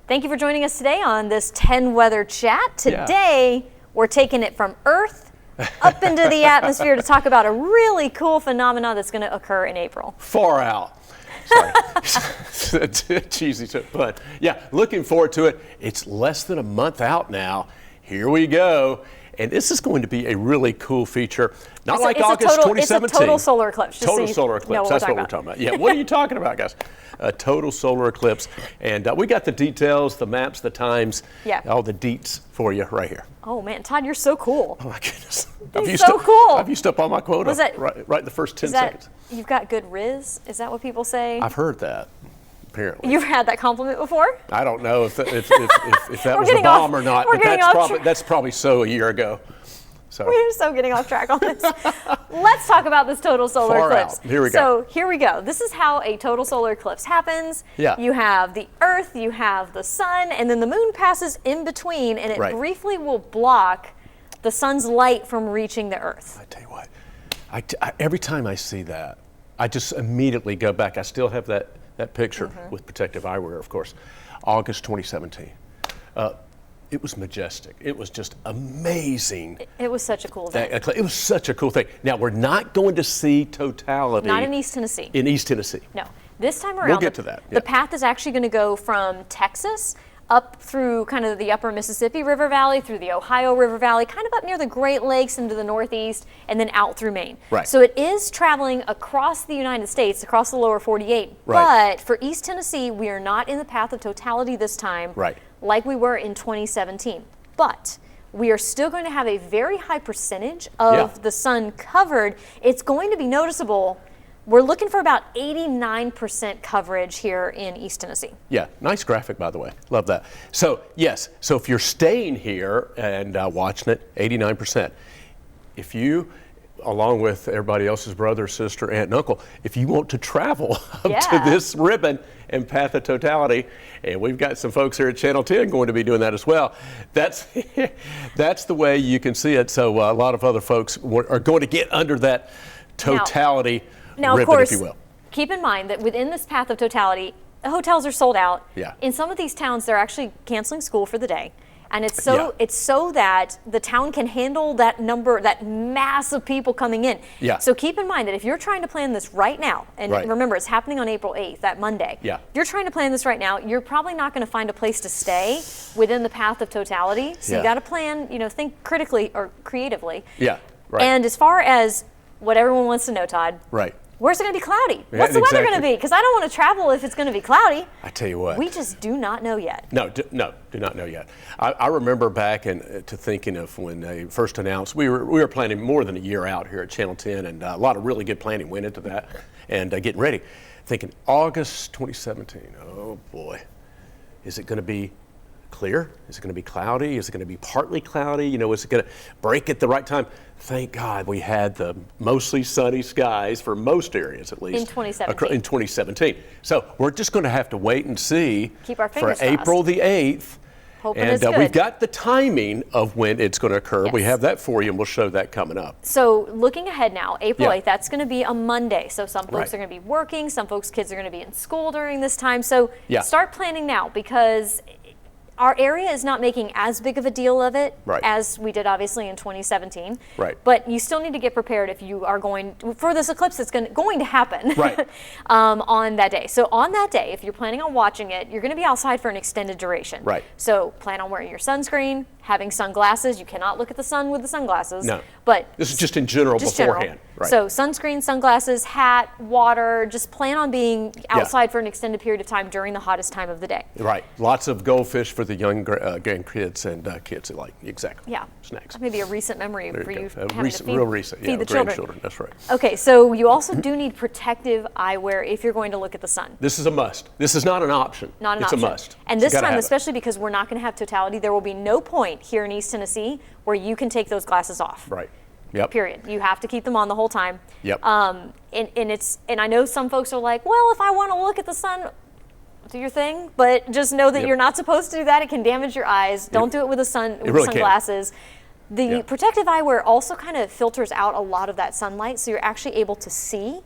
Thank you for joining us today on this 10 Weather Chat. Today, we're taking it from Earth up into the atmosphere to talk about a really cool phenomenon that's going to occur in April. Far out. Sorry. Cheesy, but yeah, looking forward to it. It's less than a month out now. Here we go. And this is going to be a really cool feature. Not like August 2017. It's a total solar eclipse. Total solar eclipse. That's what we're talking about. Yeah, what are you talking about, guys? A total solar eclipse. And we got the details, the maps, the times, all the deets for you right here. Oh, man. Todd, you're so cool. Oh, my goodness. You're so cool. I've used up all my quota right the first 10 seconds. You've got good riz? Is that what people say? I've heard that. Apparently. You've had that compliment before? I don't know if that was a bomb or not, but that's probably so a year ago. So. We're so getting off track on this. Let's talk about this total solar eclipse. Here we go. So here we go. This is how a total solar eclipse happens. Yeah. You have the Earth, you have the sun, and then the moon passes in between, and it briefly will block the sun's light from reaching the Earth. I tell you what, every time I see that, I just immediately go back. I still have that picture with protective eyewear, of course, August 2017. It was majestic. It was just amazing. It was such a cool thing. It was such a cool thing. Now, we're not going to see totality. Not in East Tennessee. In East Tennessee. No. This time around, we'll get to that. The path is actually going to go from Texas up through kind of the upper Mississippi River Valley, through the Ohio River Valley, kind of up near the Great Lakes into the Northeast, and then out through Maine. Right. So it is traveling across the United States, across the lower 48. Right. But for East Tennessee, we are not in the path of totality this time, like we were in 2017. But we are still going to have a very high percentage of the sun covered. It's going to be noticeable. We're looking for about 89% coverage here in East Tennessee. Yeah, nice graphic, by the way. Love that. So, yes, so if you're staying here and watching it, 89%. If you, along with everybody else's brother, sister, aunt, and uncle, if you want to travel up to this ribbon and path of totality, and we've got some folks here at Channel 10 going to be doing that as well, that's the way you can see it. So a lot of other folks are going to get under that totality Now, ribbon, of course, if you will. Keep in mind that within this path of totality, the hotels are sold out. Yeah. In some of these towns, they're actually canceling school for the day. And it's so that the town can handle that number, that mass of people coming in. Yeah. So keep in mind that if you're trying to plan this right now, and remember, it's happening on April 8th, that Monday. Yeah. If you're trying to plan this right now, you're probably not going to find a place to stay within the path of totality. So you got to plan, think critically or creatively. Yeah. Right. And as far as what everyone wants to know, Todd. Right. Where's it going to be cloudy? What's the weather going to be? Because I don't want to travel if it's going to be cloudy. I tell you what. We just do not know yet. No, do not know yet. I remember back to thinking of when they first announced, we were planning more than a year out here at Channel 10, and a lot of really good planning went into that, and getting ready. Thinking August 2017, oh boy, is it going to be clear? Is it going to be cloudy? Is it going to be partly cloudy? Is it going to break at the right time? Thank God we had the mostly sunny skies for most areas, at least. In 2017. In 2017. So we're just going to have to wait and see. Keep our fingers for April the 8th. Hoping and it's good. We've got the timing of when it's going to occur. Yes. We have that for you, and we'll show that coming up. So looking ahead now, April 8th, that's going to be a Monday. So some folks are going to be working. Some folks' kids are going to be in school during this time. So start planning now, because our area is not making as big of a deal of it as we did obviously in 2017. Right. But you still need to get prepared if you are going for this eclipse that's going to happen on that day. So on that day, if you're planning on watching it, you're going to be outside for an extended duration. Right. So plan on wearing your sunscreen, having sunglasses. You cannot look at the sun with the sunglasses. No. But this is just in general beforehand. Right. So sunscreen, sunglasses, hat, water, just plan on being outside for an extended period of time during the hottest time of the day. Right. Lots of goldfish for the young grandkids and kids that like snacks. Maybe a recent memory for you real recent. Feed the children. That's right. Okay, so you also do need protective eyewear if you're going to look at the sun. This is a must. This is not an option. It's a must. And this time, especially because we're not going to have totality, there will be no point here in East Tennessee where you can take those glasses off. Right. Yep. Period. You have to keep them on the whole time. Yep. And I know some folks are like, well, if I want to look at the sun, do your thing, but just know that you're not supposed to do that. It can damage your eyes. Don't do it with sunglasses. The protective eyewear also kind of filters out a lot of that sunlight, so you're actually able to see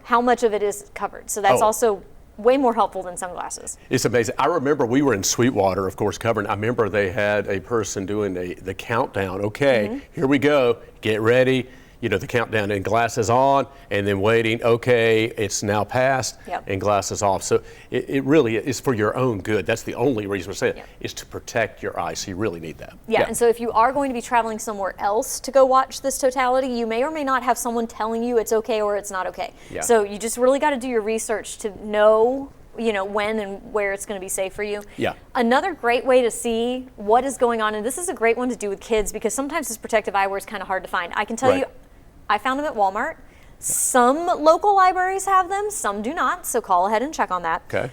how much of it is covered. So that's also way more helpful than sunglasses. It's amazing. I remember we were in Sweetwater, of course, covering. I remember they had a person doing the countdown. Okay, here we go. Get ready. You know, the countdown and glasses on, and then waiting. Okay, it's now passed, and glasses off. So it really is for your own good. That's the only reason we're saying it, is to protect your eyes. So you really need that. Yeah, and so if you are going to be traveling somewhere else to go watch this totality, you may or may not have someone telling you it's okay or it's not okay. Yeah. So you just really got to do your research to know, you know, when and where it's going to be safe for you. Yeah. Another great way to see what is going on, and this is a great one to do with kids because sometimes this protective eyewear is kind of hard to find. I can tell you, I found them at Walmart. Some local libraries have them, some do not, so call ahead and check on that. Okay.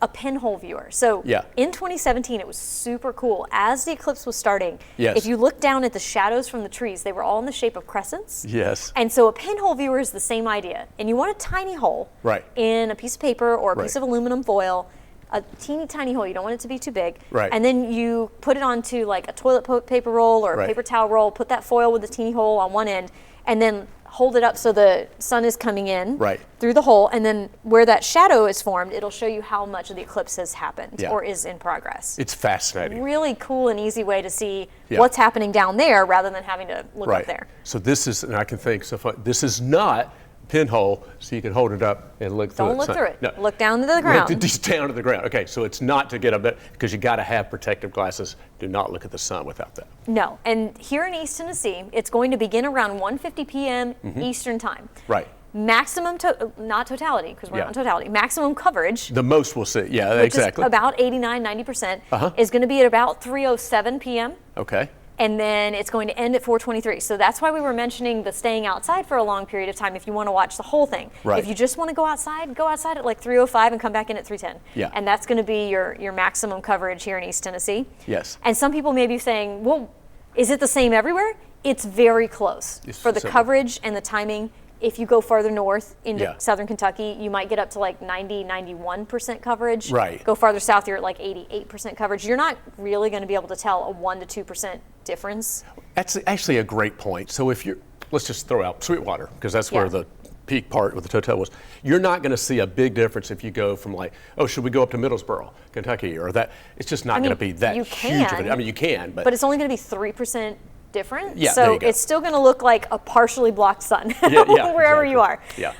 A pinhole viewer. So in 2017, it was super cool. As the eclipse was starting, if you look down at the shadows from the trees, they were all in the shape of crescents. Yes. And so a pinhole viewer is the same idea. And you want a tiny hole in a piece of paper or a piece of aluminum foil, a teeny tiny hole. You don't want it to be too big. Right. And then you put it onto like a toilet paper roll or a paper towel roll, put that foil with the teeny hole on one end, and then hold it up so the sun is coming in through the hole, and then where that shadow is formed, it'll show you how much of the eclipse has happened or is in progress. It's fascinating. Really cool and easy way to see what's happening down there rather than having to look up there. So this is, and I can think, so far, this is not pinhole, so you can hold it up and look through it. Don't look through it. No. Look down to the ground. Look just down to the ground. Okay, so it's not to get up there, because you got to have protective glasses. Do not look at the sun without that. No, and here in East Tennessee, it's going to begin around 1:50 p.m. Eastern time. Right. Maximum, not totality, because we're not on totality, maximum coverage. The most we'll see, which exactly. Is about 89-90%, is going to be at about 3:07 p.m. Okay. And then it's going to end at 4:23. So that's why we were mentioning the staying outside for a long period of time if you want to watch the whole thing. Right. If you just want to go outside at like 3:05 and come back in at 3:10. Yeah. And that's going to be your maximum coverage here in East Tennessee. Yes. And some people may be saying, well, is it the same everywhere? It's very close for the coverage and the timing. If you go farther north into southern Kentucky, you might get up to like 90-91% coverage. Right. Go farther south, you're at like 88% coverage. You're not really going to be able to tell a 1 to 2% difference. That's actually a great point. So if you're, let's just throw out Sweetwater, because that's where the peak part with the total was. You're not going to see a big difference if you go from like, oh, should we go up to Middlesboro, Kentucky, or that? It's just not going to be that huge of it. I mean, you can, but it's only going to be 3% different. Yeah, so it's still going to look like a partially blocked sun wherever you are. Yeah.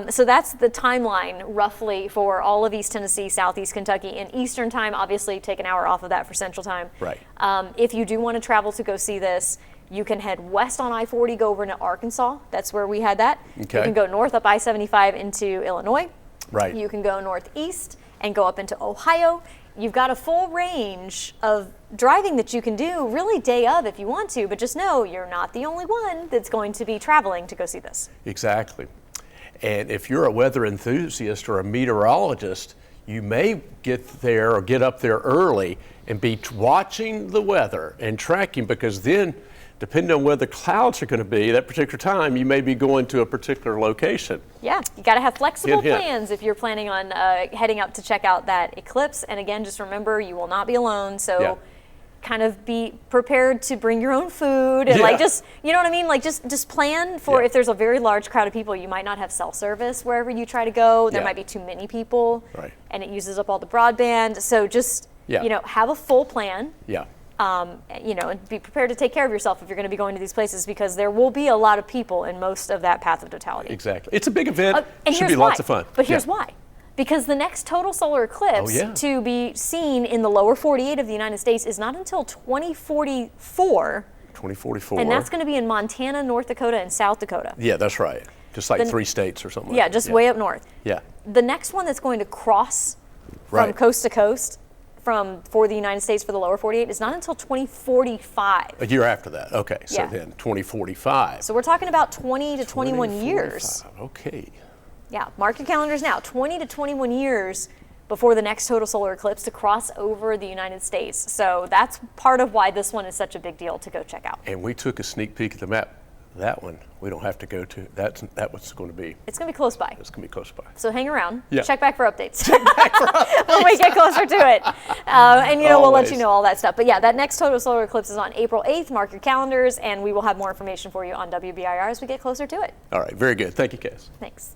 So that's the timeline roughly for all of East Tennessee, Southeast Kentucky, and Eastern time. Obviously, take an hour off of that for Central time. Right. If you do want to travel to go see this, you can head west on I-40, go over to Arkansas. That's where we had that. Okay. You can go north up I-75 into Illinois. Right. You can go northeast and go up into Ohio. You've got a full range of driving that you can do really day of if you want to, but just know you're not the only one that's going to be traveling to go see this. Exactly. And if you're a weather enthusiast or a meteorologist, you may get there or get up there early and be watching the weather and tracking, because then, depending on where the clouds are going to be that particular time, you may be going to a particular location. Yeah, you got to have flexible plans if you're planning on heading up to check out that eclipse. And again, just remember, you will not be alone. So kind of be prepared to bring your own food and like just, you know what I mean? Like just plan for if there's a very large crowd of people, you might not have cell service wherever you try to go. There might be too many people and it uses up all the broadband. So just, you know, have a full plan. Yeah. You know, and be prepared to take care of yourself if you're going to be going to these places, because there will be a lot of people in most of that path of totality. Exactly. It's a big event. And should be lots of fun. But here's why. Because the next total solar eclipse to be seen in the lower 48 of the United States is not until 2044. 2044. And that's going to be in Montana, North Dakota, and South Dakota. Yeah, that's right. Just like 3 states or something like that. Yeah, just way up north. Yeah. The next one that's going to cross from coast to coast for the United States for the lower 48 is not until 2045. A year after that. Okay. So then 2045. So we're talking about 20 to 21 years. Okay. Yeah, mark your calendars now. 20 to 21 years before the next total solar eclipse to cross over the United States. So that's part of why this one is such a big deal to go check out. And we took a sneak peek at the map. That one we don't have to go to. That one's going to be. It's going to be close by. It's going to be close by. So hang around. Yeah. Check back for updates. When we get closer to it. And you know, we'll let you know all that stuff. But yeah, that next total solar eclipse is on April 8th. Mark your calendars, and we will have more information for you on WBIR as we get closer to it. All right. Very good. Thank you, Cass. Thanks.